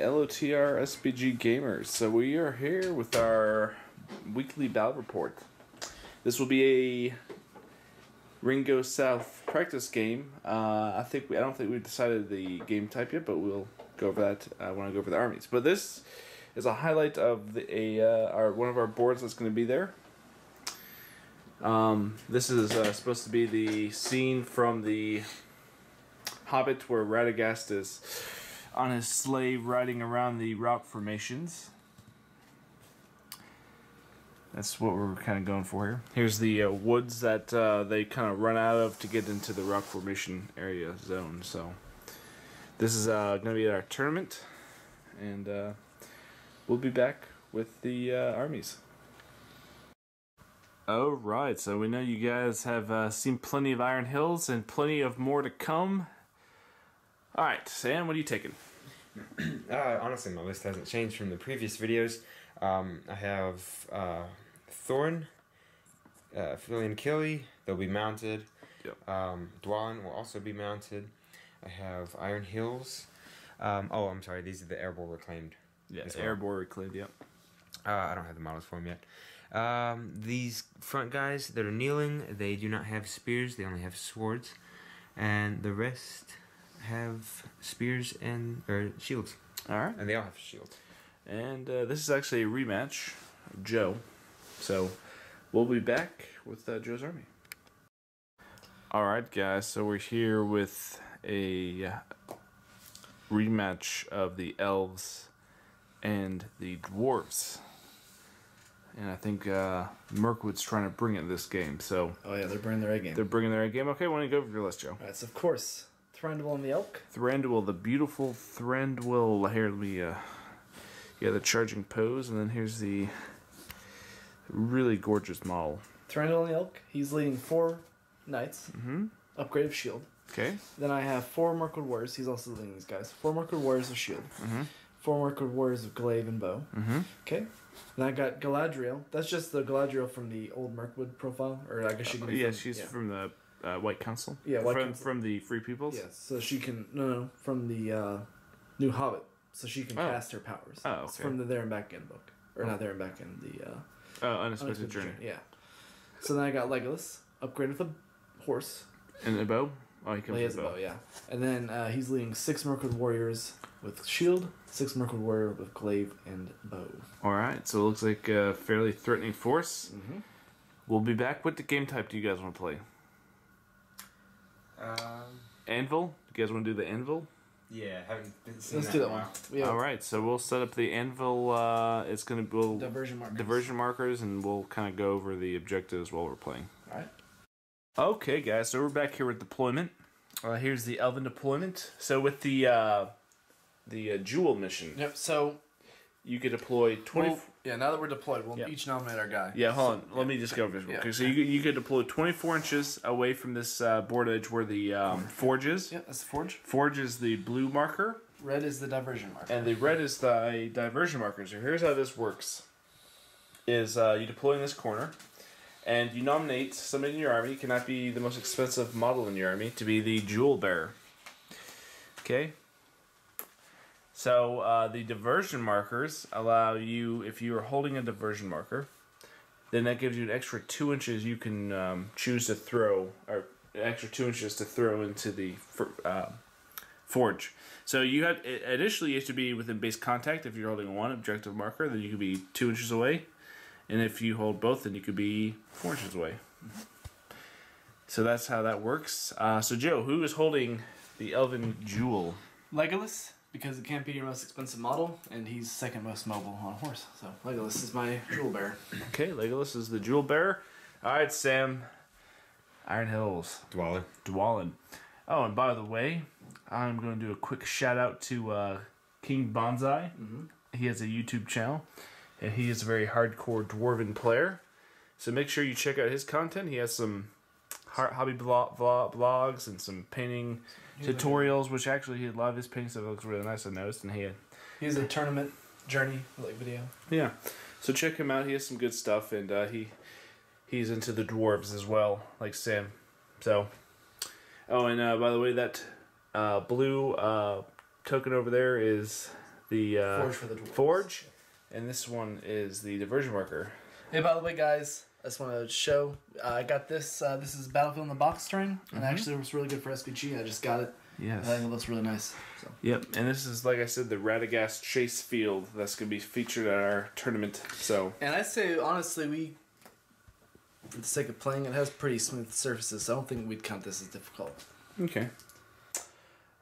Lotr SBG Gamers. So we are here with our weekly battle report. This will be a Ringo South practice game. I don't think we've decided the game type yet, but we'll go over that. I want to go over the armies. But this is a highlight of one of our boards that's going to be there. This is supposed to be the scene from the Hobbit where Radagast is on his sleigh riding around the rock formations. That's what we're kind of going for here. Here's the woods that they kind of run out of to get into the rock formation area zone. So this is going to be our tournament, and we'll be back with the armies. Alright, so we know you guys have seen plenty of Iron Hills and plenty of more to come. Alright, Sam, what are you taking? Honestly, my list hasn't changed from the previous videos. I have Thorn, Filian Killy, they'll be mounted. Yep. Dwalin will also be mounted. I have Iron Hills. Oh, I'm sorry, these are the Airborne Reclaimed. Yeah, Airborne Reclaimed, yep. I don't have the models for them yet. These front guys that are kneeling, they do not have spears, they only have swords. And the rest have spears or shields. Alright. And they all have shields. And this is actually a rematch of Joe. So we'll be back with Joe's army. Alright guys, so we're here with a rematch of the elves and the dwarves. And I think Mirkwood's trying to bring it this game. So oh yeah, they're bringing their A game. They're bringing their A game. Okay, why don't you go over your list, Joe? Alright, so of course, Thranduil and the Elk. Thranduil, the beautiful Thranduil. Here, let me, the charging pose, and then here's the really gorgeous model. Thranduil and the Elk. He's leading 4 knights. Upgrade of shield. Okay. Then I have 4 Mirkwood warriors. He's also leading these guys. 4 Mirkwood warriors with shield. 4 Mirkwood warriors with glaive and bow. Okay. Then I got Galadriel. That's just the Galadriel from the old Mirkwood profile, or I guess she can be she's from the White Council. Yeah, from the Free Peoples. Yeah, so she can from the New Hobbit, so she can cast her powers. Oh, okay. It's from the There and Back End book, or not There and Back End, the Unexpected Journey. Yeah. So then I got Legolas, upgraded with a horse. And a bow. Oh, he has a bow, yeah. And then he's leading 6 Mirkwood warriors with shield, 6 Mirkwood warrior with glaive and bow. Alright, so it looks like a fairly threatening force. We'll be back. What the game type do you guys want to play? Anvil? Do you guys want to do the anvil? Yeah, haven't seen Let's do that one. Yeah. Alright, so we'll set up the anvil. It's going to be diversion markers, and we'll kind of go over the objectives while we're playing. Alright. Okay, guys, so we're back here with deployment. Here's the Elven deployment. So with the Jewel mission. Yep, so you could deploy 20... now that we're deployed, we'll each nominate our guy. Yeah, hold on. Let me just go over this real quick. So you could deploy 24 inches away from this board edge where the forge is. Yeah, that's the forge. Forge is the blue marker. Red is the diversion marker. And the red is the diversion marker. So here's how this works. Is you deploy in this corner, and you nominate somebody in your army. It cannot be the most expensive model in your army to be the jewel bearer. Okay? So the diversion markers allow you, if you are holding a diversion marker, then that gives you an extra 2 inches you can choose to throw, or an extra 2 inches to throw into the forge. So initially you have to be within base contact. If you're holding one objective marker, then you could be 2 inches away. And if you hold both, then you could be 4 inches away. So that's how that works. So Joe, who is holding the Elven Jewel? Legolas, because it can't be your most expensive model, and he's second most mobile on a horse. So Legolas is my jewel bearer. Okay, Legolas is the jewel bearer. Alright, Sam. Iron Hills. Dwalin. Oh, and by the way, I'm going to do a quick shout out to King Bonsai. He has a YouTube channel, and he is a very hardcore dwarven player. So make sure you check out his content. He has some hobby vlogs and some painting tutorials, which actually a lot of his painting stuff looks really nice, I noticed. And he has a tournament journey video. Yeah, so check him out. He has some good stuff, and he's into the dwarves as well, like Sam. So, oh, and by the way, that blue token over there is the Forge for the dwarves. Forge, and this one is the diversion marker. Hey, by the way, guys, I just want to show. I got this. This is Battlefield in the Box terrain, and actually it was really good for SPG. I just got it. Yes. I think it looks really nice. So. Yep, and this is, like I said, the Radagast Chase Field that's going to be featured at our tournament. So. And I say, honestly, for the sake of playing, it has pretty smooth surfaces, so I don't think we'd count this as difficult. Okay.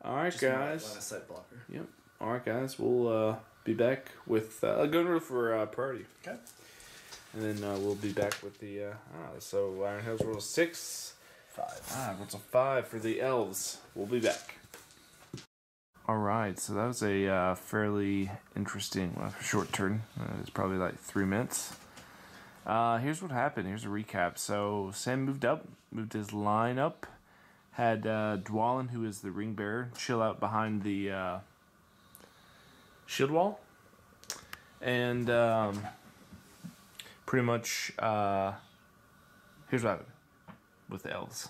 All right, Just guys. a sight blocker. Yep. All right, guys. We'll be back with a gun rule for priority. Okay. And then we'll be back with the so Iron Hills Rule 6. 5. Rules of 5 for the elves. We'll be back. All right, so that was a fairly interesting, short turn. It's probably like 3 minutes. Here's what happened. Here's a recap. So Sam moved his line up, had Dwalin, who is the ring bearer, chill out behind the shield wall, and pretty much here's what happened with the elves.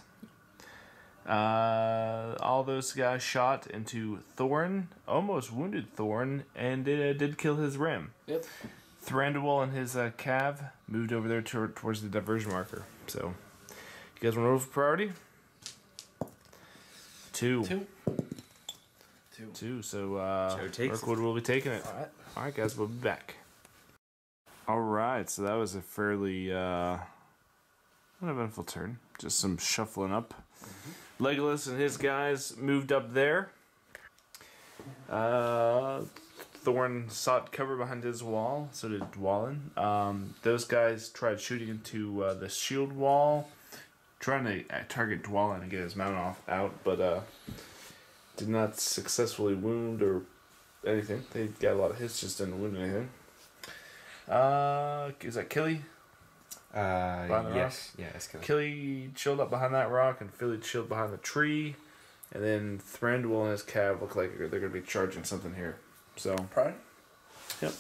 All those guys shot into Thorn, almost wounded Thorn, and it did kill his ram. Yep. Thranduil and his cav moved over there towards the diversion marker. So, you guys want to roll for priority? 2. 2. So, Mirkwood will be taking it. All right, guys, we'll be back. All right, so that was a fairly uneventful turn. Just some shuffling up. Legolas and his guys moved up there. Thorn sought cover behind his wall, so did Dwalin. Those guys tried shooting into the shield wall, trying to target Dwalin and get his mount out, but did not successfully wound or anything. They got a lot of hits, just didn't wound anything. Is that Killy? Yes. Yeah, that's Killy. Killy chilled up behind that rock, and Philly chilled behind the tree. And then Thranduil and his cav look like they're going to be charging something here. So, Pride? Yep.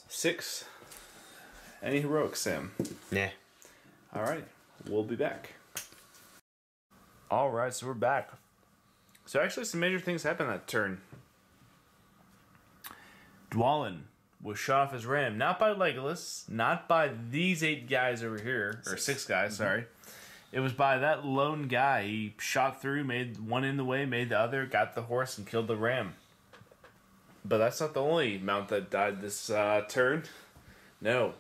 6. Any heroics, Sam? Nah. Alright, we'll be back. Alright, so we're back. So actually some major things happened that turn. Dwalin was shot off his ram, not by Legolas, not by these 8 guys over here, or 6 guys, sorry. It was by that lone guy. He shot through, made one in the way, made the other, got the horse, and killed the ram. But that's not the only mount that died this turn. No.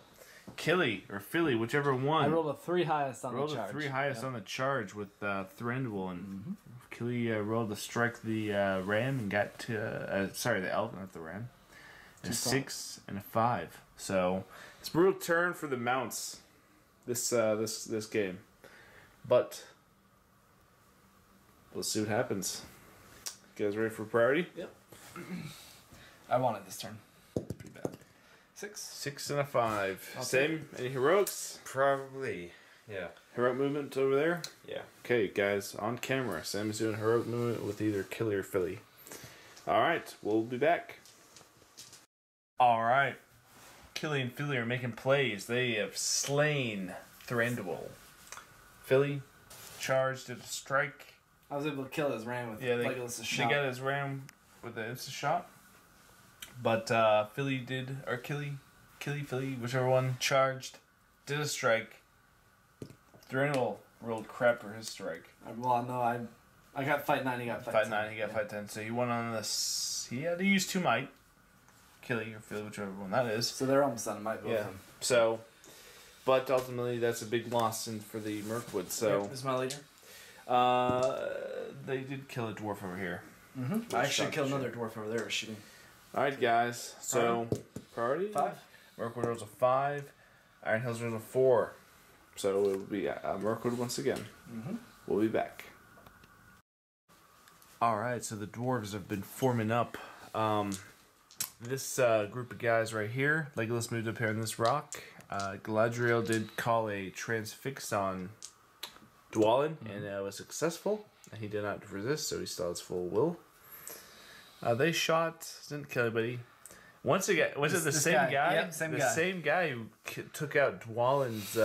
Killy, or Philly, whichever one. I rolled a 3 highest on the charge. Rolled a 3 highest on the charge with Thranduil, and Killy rolled to strike the ram and got to... the elf, not the ram. A 6 and a 5. So, it's a brutal turn for the mounts this game. But, let's see what happens. You guys ready for priority? Yep. I wanted this turn. Pretty bad. 6. 6 and a 5. I'll Same? Any heroics? Probably. Yeah. Heroic movement over there? Yeah. Okay, guys, on camera. Sam is doing heroic movement with either Killy or Philly. Alright, we'll be back. Alright. Killy and Philly are making plays. They have slain Thranduil. Philly charged at a strike. I was able to kill his ram with Legolas' shot. They got his ram with an instant shot. But Philly did, or Philly, whichever one, charged, did a strike. Thranduil rolled crap for his strike. Well, no, I got fight 9, he got fight 10. Fight 9, he got fight 10. So he won on this. He had to use 2 might. Killy or Philly, whichever one that is. So they're almost on might, both of them. So, but ultimately that's a big loss for the Mirkwood. So this is my leader. They did kill a dwarf over here. I actually killed another dwarf over there shooting. Alright, guys. So, priority? 5. Mirkwood rolls a 5. Iron Hills rolls a 4. So it will be Mirkwood once again. We'll be back. Alright, so the dwarves have been forming up. This group of guys right here, Legolas moved up here on this rock. Galadriel did call a transfix on Dwalin, and was successful. He did not resist, so he still has full will. They shot, didn't kill anybody. Once again, was it the same guy? Yep, same guy. The same guy who took out Dwalin's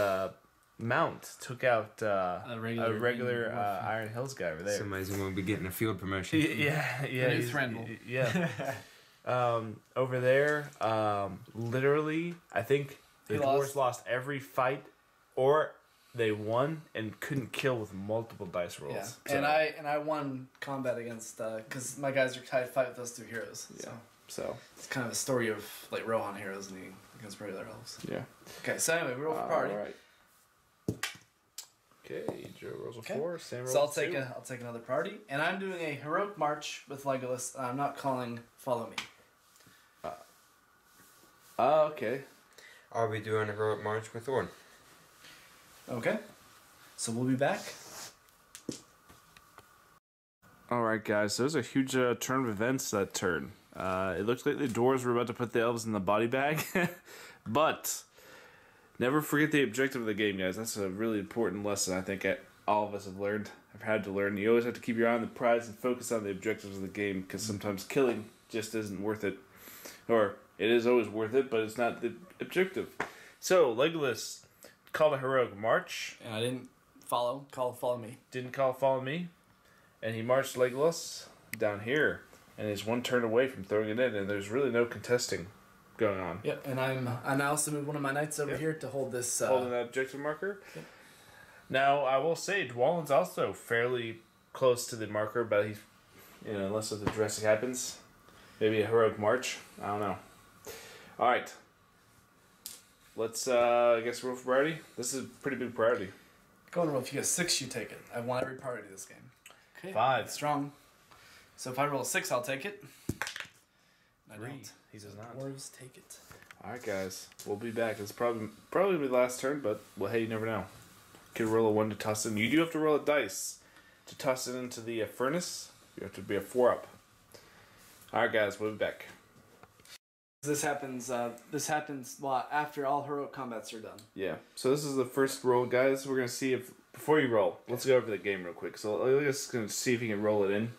mount took out A regular Iron Hills guy over there. Somebody's going to be getting a field promotion. Yeah. New Thrandle. Yeah. Over there, literally, I think the Dwarves lost every fight, or they won and couldn't kill with multiple dice rolls. Yeah, So, and I won combat against because my guys are tied fight with those two heroes. Yeah. So it's kind of a story of like Rohan heroes and against regular elves. yeah. Okay, so anyway, we roll for party. All right. Okay, Joe rolls a 4. Sam rolls So I'll take I'll take another party, and I'm doing a heroic march with Legolas. I'm not calling follow me. Okay. I'll be doing a heroic march with Thorn. Okay, so we'll be back. All right, guys. So there's a huge turn of events that turn. It looks like the dwarves were about to put the elves in the body bag, but never forget the objective of the game, guys. That's a really important lesson I think all of us have learned. I've had to learn. You always have to keep your eye on the prize and focus on the objectives of the game, because sometimes killing just isn't worth it, or it is always worth it, but it's not the objective. So Legolas called a heroic march. And I didn't follow me. Didn't call follow me, and he marched Legolas down here, and is one turn away from throwing it in, and there's really no contesting going on. Yep, and I also moved one of my knights over here to hold this. Holding that objective marker. Yep. Now I will say Dwalin's also fairly close to the marker, but he's, unless something drastic happens, maybe a heroic march. I don't know. All right. Let's I guess roll for priority. This is a pretty big priority. Go and roll. If you get 6, you take it. I want every priority this game. Okay. 5. Strong. So if I roll a 6, I'll take it. I 3. don't. He does not. Dwarves take it. All right, guys. We'll be back. It's probably the last turn, but hey, you never know. Could roll a 1 to toss it in. You do have to roll a dice to toss it into the furnace. You have to be a 4-up. All right, guys. We'll be back. This happens after all heroic combats are done. Yeah. So this is the first roll, guys. We're gonna see if before you roll. Let's go over the game real quick. So Legolas is gonna see if he can roll it in.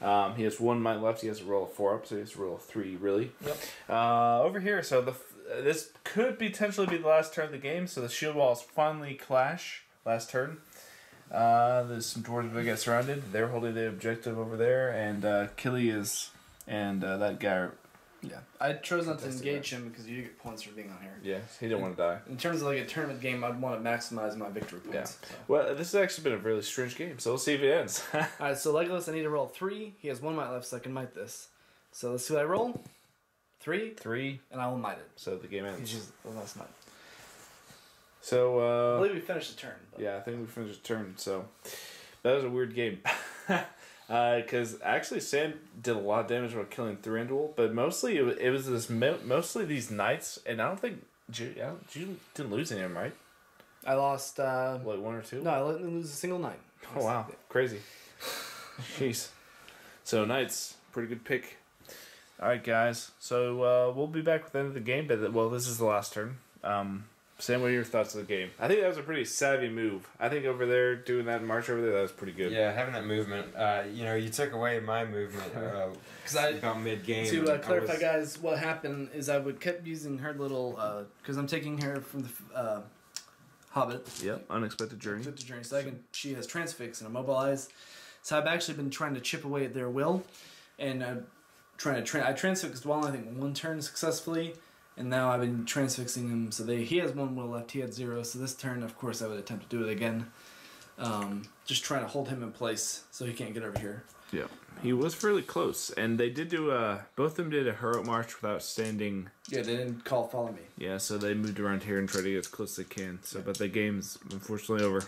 Mm-hmm. He has 1 might left. He has to roll a 4-up, so he has to roll a 3. Really. Yep. Over here, so this could potentially be the last turn of the game. So the shield walls finally clash last turn. There's some dwarves that get surrounded. They're holding the objective over there, and Killy is, and that guy. Yeah, I chose not to engage him because you get points for being on here. Yeah, he didn't want to die. In terms of like a tournament game, I'd want to maximize my victory points. Yeah. So. Well, this has actually been a really strange game, so we'll see if it ends. Alright, so Legolas, I need to roll 3. He has 1 might left, so I can might this. So let's see what I roll. 3. 3. And I will might it. So the game ends. He's used the last might. So, I believe we finished the turn. But. Yeah, I think we finished the turn, so that was a weird game. Because actually Sam did a lot of damage while killing Thranduil, but mostly it was mostly these knights, and I don't think you didn't lose any of them, right? I lost... like 1 or 2? No, I didn't lose a single knight. Oh, wow. Crazy. Jeez. So, knights. Pretty good pick. Alright, guys. So, we'll be back with the end of the game, but, this is the last turn. Sam, what are your thoughts of the game? I think that was a pretty savvy move. I think over there, doing that march over there, that was pretty good. Yeah, having that movement. You took away my movement about mid-game. To clarify, guys, what happened is I kept using her little... Because I'm taking her from the Hobbit. Yep, unexpected journey. So she has transfix and immobilize. So I've actually been trying to chip away at their will. And I transfixed Dwalin, I think, 1 turn successfully. And now I've been transfixing him, so he has 1 will left, he had 0, so this turn, of course, I would attempt to do it again. Just trying to hold him in place so he can't get over here. Yeah, he was fairly close, and they did do both of them did a heroic march without standing. Yeah, they didn't follow me. Yeah, so they moved around here and tried to get as close as they can, so but the game's unfortunately over.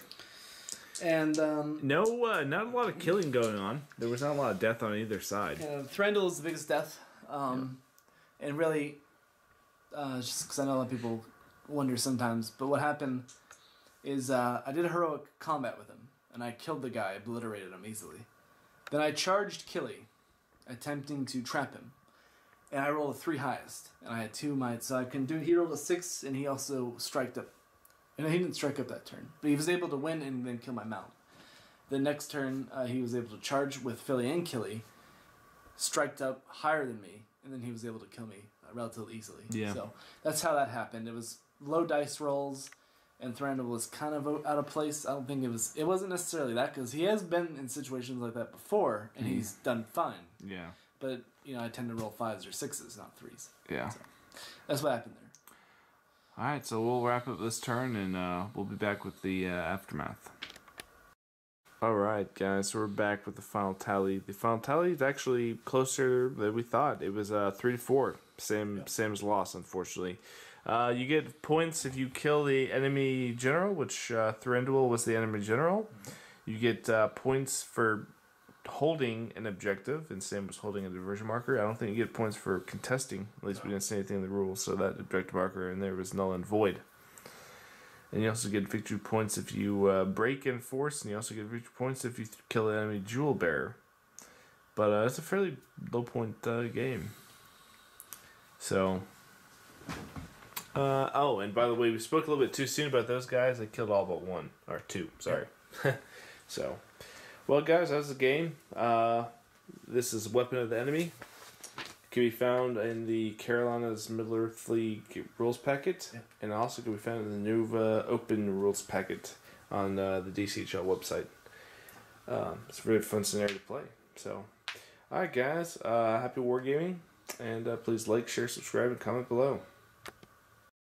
And, not a lot of killing going on. There was not a lot of death on either side. Thranduil is the biggest death, and really... just because I know a lot of people wonder sometimes, but what happened is I did a heroic combat with him, and I killed the guy, obliterated him easily. Then I charged Killy, attempting to trap him, and I rolled a 3 highest, and I had 2 mites, so I can do. He rolled a 6, and he also striked up, and he didn't strike up that turn, but he was able to win and then kill my mount. The next turn, he was able to charge with Philly and Killy, striked up higher than me, and then he was able to kill me relatively easily. Yeah. So that's how that happened. It was low dice rolls, and Thranduil was kind of out of place. I don't think it wasn't necessarily that, because he has been in situations like that before, and he's done fine. Yeah. But, I tend to roll 5s or 6s, not 3s. Yeah. So, that's what happened there. Alright, so we'll wrap up this turn, and we'll be back with the aftermath. Alright, guys, so we're back with the final tally. The final tally is actually closer than we thought. It was 3-4. Same as loss, unfortunately. You get points if you kill the enemy general, which Thranduil was the enemy general. You get points for holding an objective, and Sam was holding a diversion marker. I don't think you get points for contesting. At least we didn't see anything in the rules, so that objective marker in there was null and void. And you also get victory points if you break and force, and you also get victory points if you kill an enemy jewel bearer. But it's a fairly low point game. So... oh, and by the way, we spoke a little bit too soon about those guys. They killed all but one. Or two, sorry. So, well, guys, that was the game. This is Weapon of the Enemy. It can be found in the Carolina's Middle-earth League rules packet. Yeah. And also can be found in the Nova Open rules packet on the DCHL website. It's a really fun scenario to play. So, alright, guys. Happy wargaming. And please like, share, subscribe, and comment below.